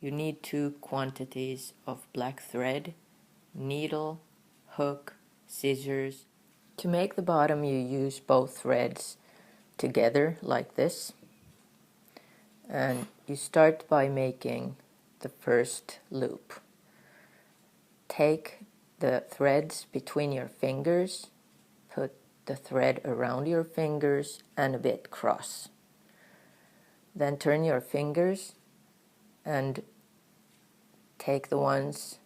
you need 2 quantities of black thread, needle, hook, scissors. To make the bottom, you use both threads together like this, and you start by making the first loop. Take the threads between your fingers, put the thread around your fingers and a bit cross. Then turn your fingers and take the ones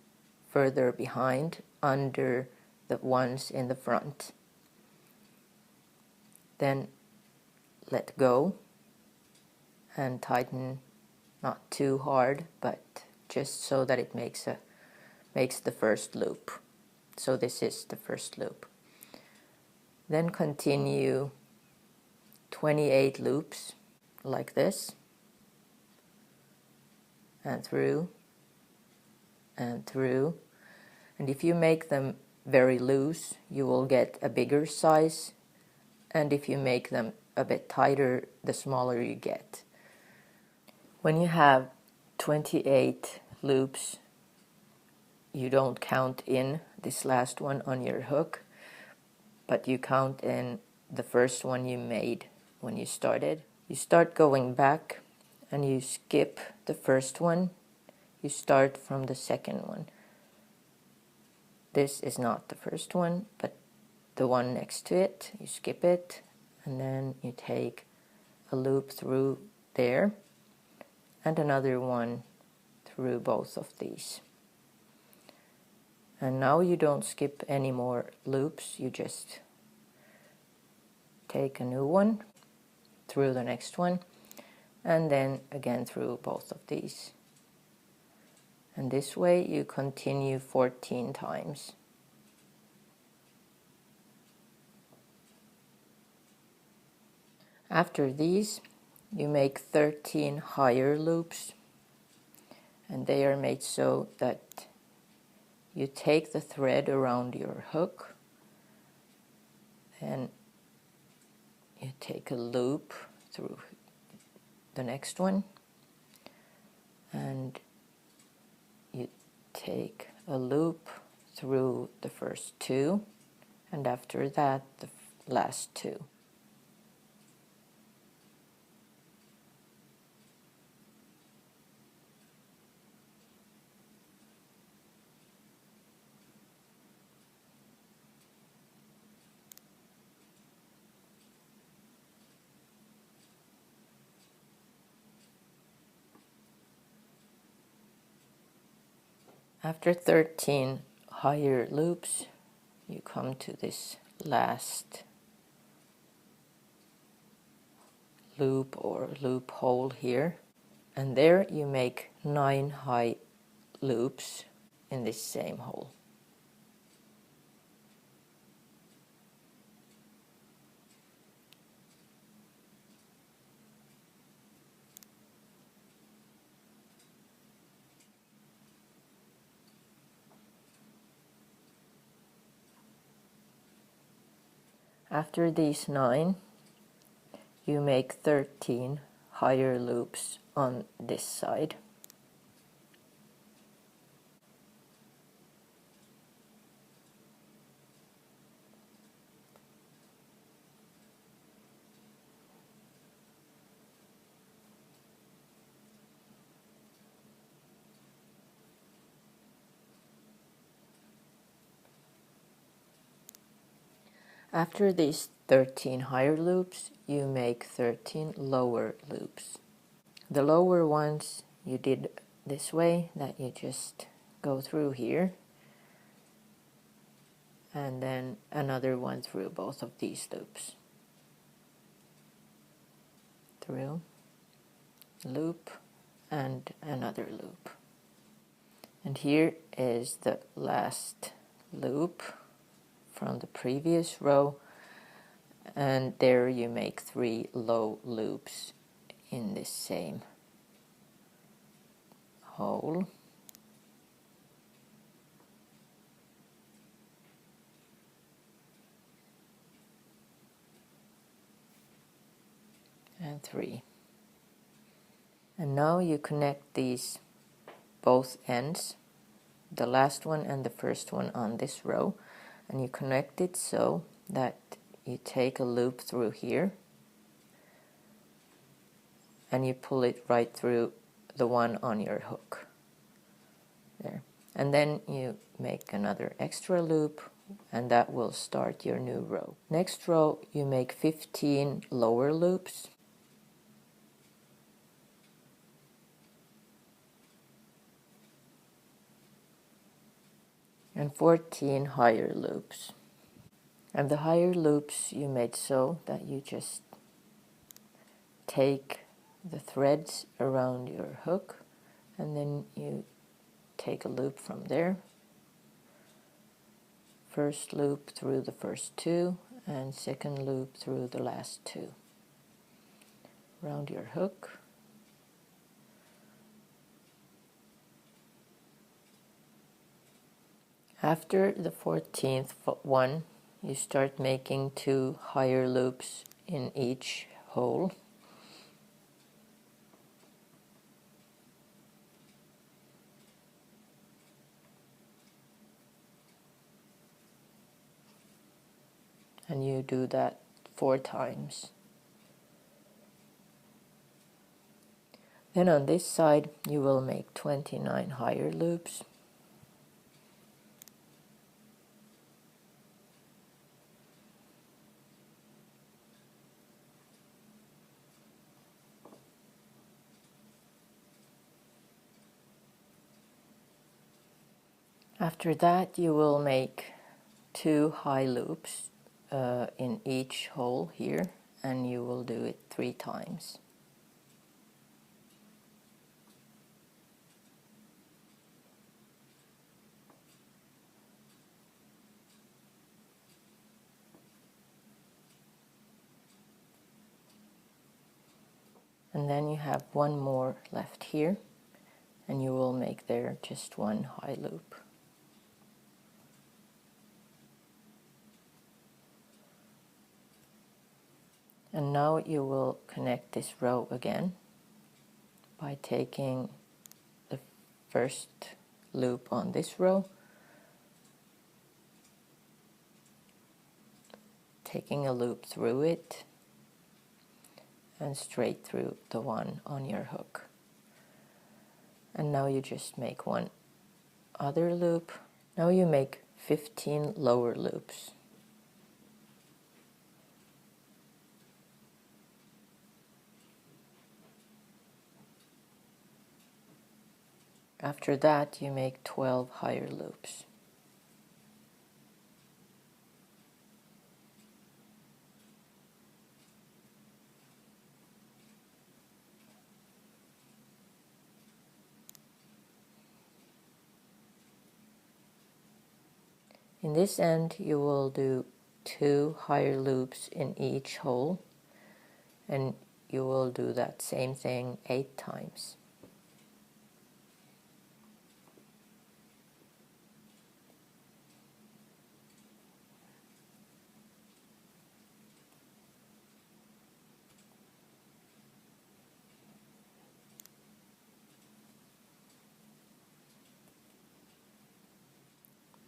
further behind under the ones in the front. Then let go and tighten, not too hard, but just so that it makes the first loop. So this is the first loop. Then continue 28 loops like this, and through and through. And if you make them very loose, you will get a bigger size, and if you make them a bit tighter, the smaller you get. When you have 28 loops, you don't count in this last one on your hook, but you count in the first one you made when you started. You start going back and you skip the first one. You start from the second one. This is not the first one, but the one next to it. You skip it, and then you take a loop through there and another one through both of these. And now you don't skip any more loops, you just take a new one through the next one, and then again through both of these. And this way you continue 14 times. After these, you make 13 higher loops, and they are made so that you take the thread around your hook, and you take a loop through the next one, and you take a loop through the first 2, and after that the last 2. After 13 higher loops, you come to this last loop or loophole here, and there you make 9 high loops in this same hole. After these 9, you make 13 higher loops on this side. After these 13 higher loops, you make 13 lower loops. The lower ones you did this way, that you just go through here, and then another one through both of these loops. Through, loop, and another loop. And here is the last loop from the previous row, and there you make 3 low loops in this same hole. And 3. And now you connect these both ends, the last one and the first one on this row, and you connect it so that you take a loop through here and you pull it right through the one on your hook there, and then you make another extra loop, and that will start your new row. Next row you make 15 lower loops and 14 higher loops. And the higher loops you made so that you just take the threads around your hook and then you take a loop from there. First loop through the first two and second loop through the last two around your hook. After the 14th one, you start making 2 higher loops in each hole. And you do that 4 times. Then on this side you will make 29 higher loops. After that you will make 2 high loops in each hole here, and you will do it 3 times. And then you have 1 more left here, and you will make there just 1 high loop. And now you will connect this row again by taking the first loop on this row, taking a loop through it, and straight through the one on your hook. And now you just make 1 other loop. Now you make 15 lower loops. After that you make 12 higher loops. In this end you will do 2 higher loops in each hole, and you will do that same thing 8 times.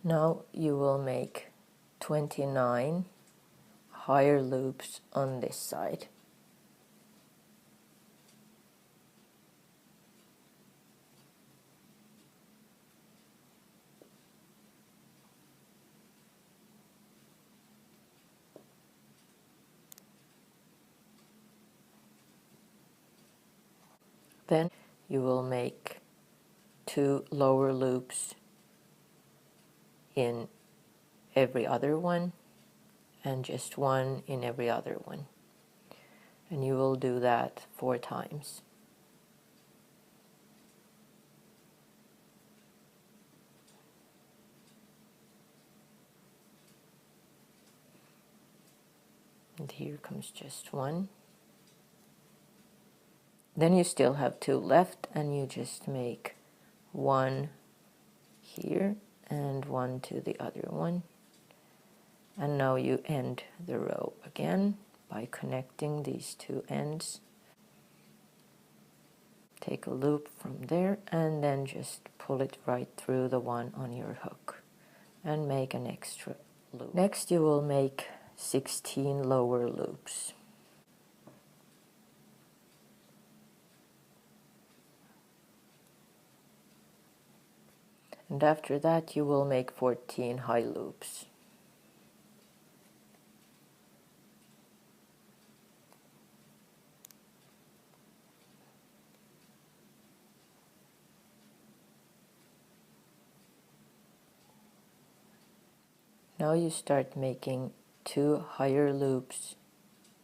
Now you will make 29 higher loops on this side. Then you will make 2 lower loops in every other one and just 1 in every other one. And you will do that 4 times. And here comes just 1. Then you still have 2 left, and you just make 1 here and 1 to the other one. And now you end the row again by connecting these 2 ends take a loop from there and then just pull it right through the one on your hook and make an extra loop. Next you will make 16 lower loops. And after that you will make 14 high loops. Now you start making 2 higher loops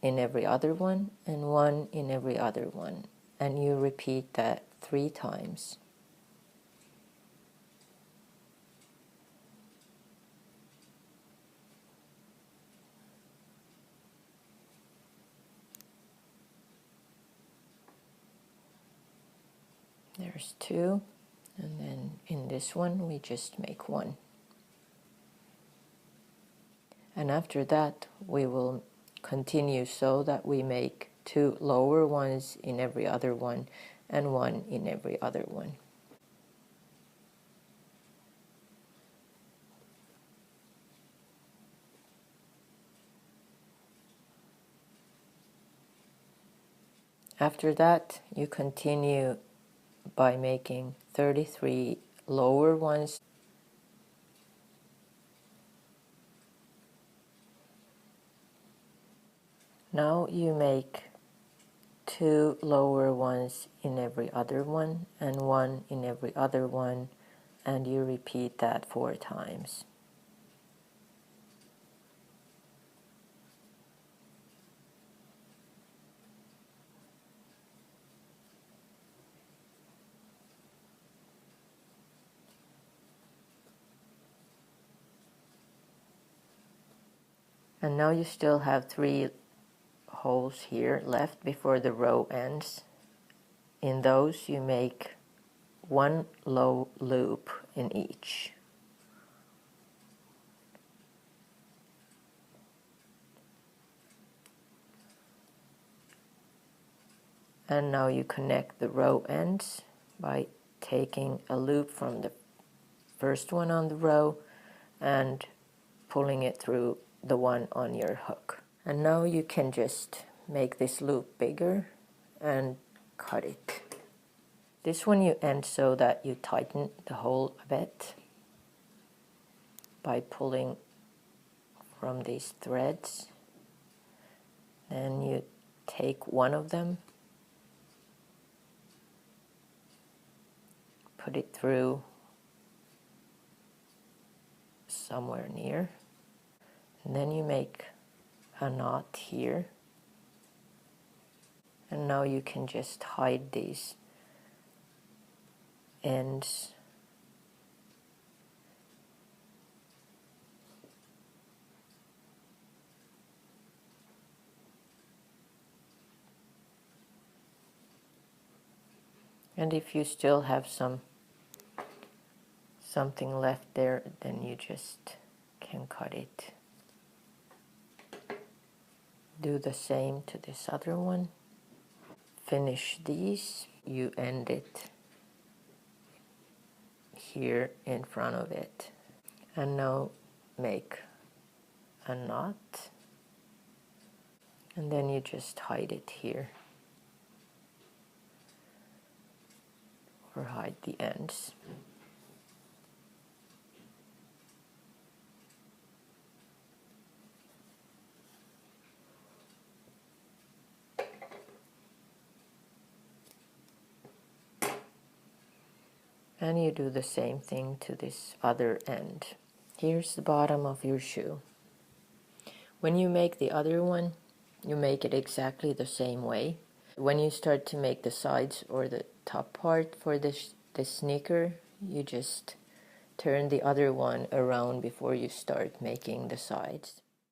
in every other one and 1 in every other one, and you repeat that 3 times. There's 2, and then in this one we just make 1. And after that we will continue so that we make 2 lower ones in every other one and 1 in every other one. After that you continue by making 33 lower ones. Now you make 2 lower ones in every other one and 1 in every other one, and you repeat that 4 times. And now you still have 3 holes here left before the row ends. In those you make 1 low loop in each. And now you connect the row ends by taking a loop from the first one on the row and pulling it through the one on your hook. And now you can just make this loop bigger and cut it. This one you end so that you tighten the hole a bit by pulling from these threads. Then you take one of them, put it through somewhere near, and then you make a knot here. And now you can just hide these ends. And if you still have something left there, then you just can cut it. Do the same to this other one. Finish these. You end it here in front of it. And now make a knot. And then you just hide it here. Or hide the ends. And you do the same thing to this other end. Here's the bottom of your shoe. When you make the other one, you make it exactly the same way. When you start to make the sides or the top part for this sneaker, you just turn the other one around before you start making the sides.